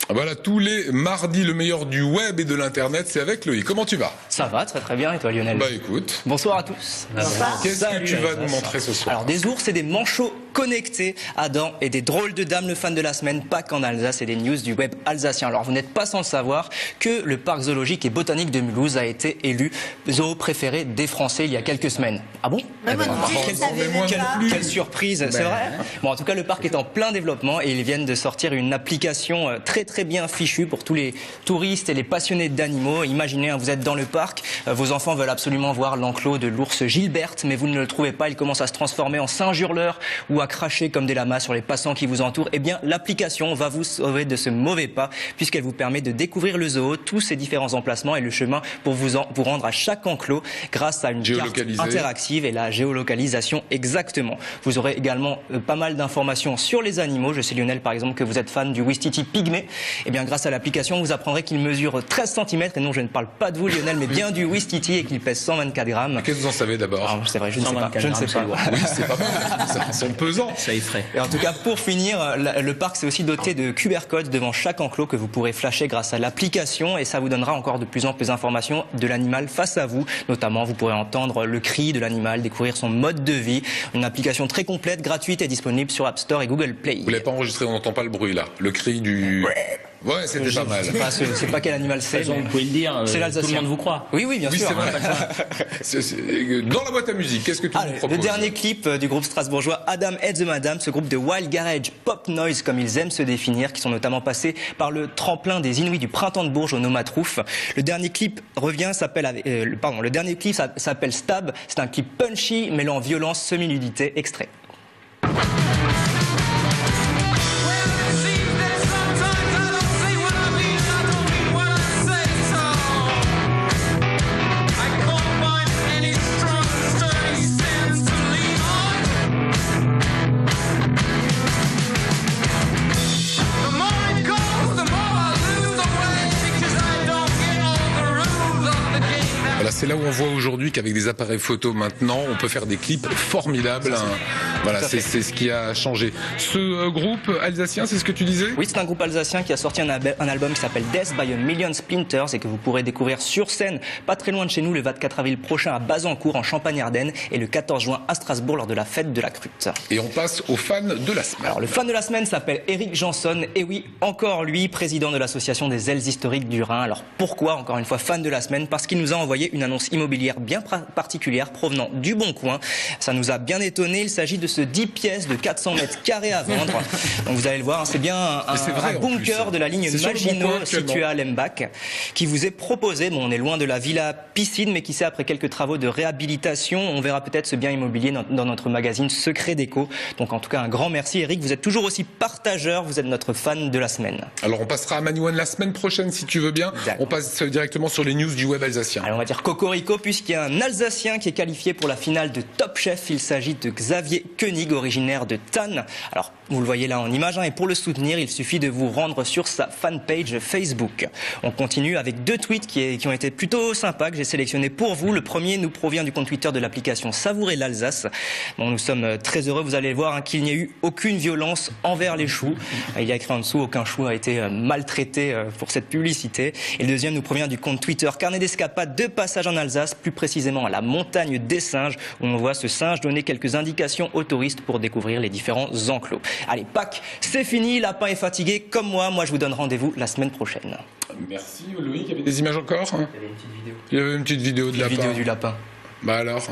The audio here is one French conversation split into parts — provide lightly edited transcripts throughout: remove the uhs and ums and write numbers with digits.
Voilà, tous les mardis, le meilleur du web et de l'internet, c'est avec Loïc. Comment tu vas? Ça va, très très bien. Et toi, Lionel? Bah écoute. Bonsoir à tous. Bonsoir. Qu'est-ce que tu vas nous montrer ce soir? Alors, des ours et des manchots connectés, Adam et des drôles de dames, le fan de la semaine, pas qu'en Alsace, et des news du web alsacien. Alors, vous n'êtes pas sans savoir que le parc zoologique et botanique de Mulhouse a été élu zoo préféré des Français il y a quelques semaines. Ah bon? Quelle surprise, c'est vrai? Bon, en tout cas, le parc est en plein développement et ils viennent de sortir une application très très bien fichue pour tous les touristes et les passionnés d'animaux. Imaginez, vous êtes dans le parc, vos enfants veulent absolument voir l'enclos de l'ours Gilberte, mais vous ne le trouvez pas, il commence à se transformer en singe hurleur ou à cracher comme des lamas sur les passants qui vous entourent. Eh bien, l'application va vous sauver de ce mauvais pas, puisqu'elle vous permet de découvrir le zoo, tous ses différents emplacements et le chemin pour vous rendre à chaque enclos grâce à une carte interactive et la géolocalisation exactement. Vous aurez également pas mal d'informations sur les animaux. Je sais, Lionel, par exemple, que vous êtes fan du Ouistiti pygmée. Eh bien, grâce à l'application, vous apprendrez qu'il mesure 13 cm. Et non, je ne parle pas de vous, Lionel, mais bien du Ouistiti et qu'il pèse 124 grammes. Qu'est-ce que vous en savez d'abord? C'est vrai, je ne sais pas. Je ne sais pas. Oui, c'est pas mal. Ça sont pesants. Ça effraie. Et en tout cas, pour finir, le parc s'est aussi doté de QR codes devant chaque enclos que vous pourrez flasher grâce à l'application. Et ça vous donnera encore de plus en plus d'informations de l'animal face à vous. Notamment, vous pourrez entendre le cri de l'animal, découvrir son mode de vie. Une application très complète, gratuite et disponible sur App Store et Google Play. Vous l'avez pas enregistré, on n'entend pas le bruit là. Le cri du... Ouais, c'était pas mal. Je sais pas quel animal c'est. Vous pouvez le dire, c'est l'Alsacien. tout le monde vous croit. Oui, oui, bien sûr. C'est vrai. Dans la boîte à musique, qu'est-ce que tu nous proposes? Le dernier clip du groupe strasbourgeois Adam and the Madame, ce groupe de wild garage pop noise comme ils aiment se définir, qui sont notamment passés par le tremplin des Inuits du printemps de Bourges au Nomatrouf. Le dernier clip le dernier clip s'appelle Stab. C'est un clip punchy mêlant violence, semi-nudité. Extrait. C'est là où on voit aujourd'hui qu'avec des appareils photo maintenant, on peut faire des clips formidables. Voilà, c'est ce qui a changé. Ce groupe alsacien, c'est ce que tu disais? Oui, c'est un groupe alsacien qui a sorti un album qui s'appelle Death by a Million Splinters et que vous pourrez découvrir sur scène, pas très loin de chez nous, le 24 avril prochain à Bazancourt en Champagne-Ardenne et le 14 juin à Strasbourg lors de la fête de la Crute. Et on passe au fan de la semaine. Alors, le fan de la semaine s'appelle Eric Janson. Et oui, encore lui, président de l'association des ailes historiques du Rhin. Alors, pourquoi, encore une fois, fan de la semaine? Parce qu'il nous a envoyé une annonce immobilière bien particulière provenant du Bon Coin. Ça nous a bien étonné. Il s'agit de ce 10 pièces de 400 mètres carrés à vendre. Donc vous allez le voir, c'est bien un bunker de la ligne Maginot situé à Lembach qui vous est proposé. Bon, on est loin de la villa piscine, mais qui sait, après quelques travaux de réhabilitation, on verra peut-être ce bien immobilier dans notre magazine Secret Déco. Donc en tout cas, un grand merci Eric. Vous êtes toujours aussi partageur. Vous êtes notre fan de la semaine. Alors on passera à Manouane la semaine prochaine si tu veux bien. On passe directement sur les news du web alsacien. Alors on va dire Cocorico, puisqu'il y a un Alsacien qui est qualifié pour la finale de Top Chef. Il s'agit de Xavier Koenig, originaire de Thann. Alors, vous le voyez là en image, et pour le soutenir, il suffit de vous rendre sur sa fanpage Facebook. On continue avec deux tweets qui ont été plutôt sympas, que j'ai sélectionnés pour vous. Le premier nous provient du compte Twitter de l'application Savourer l'Alsace. Bon, nous sommes très heureux, vous allez le voir, qu'il n'y a eu aucune violence envers les choux. Il y a écrit en dessous, aucun chou a été maltraité pour cette publicité. Et le deuxième nous provient du compte Twitter Carnet d'escapade de passage en Alsace, plus précisément à la montagne des singes, où on voit ce singe donner quelques indications aux touristes pour découvrir les différents enclos. Allez, Pâques, c'est fini, Lapin est fatigué comme moi. Moi, je vous donne rendez-vous la semaine prochaine. Merci Loïc, il y avait des images encore? Il y avait une petite vidéo. Il y avait une petite vidéo de lapin. Vidéo du lapin. Bah alors?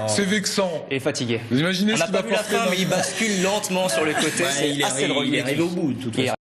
C'est vexant. Il est fatigué. Vous imaginez On n'a pas vu la fin, mais il bascule lentement sur le côté. Ouais, il est arrivé au bout de toute façon.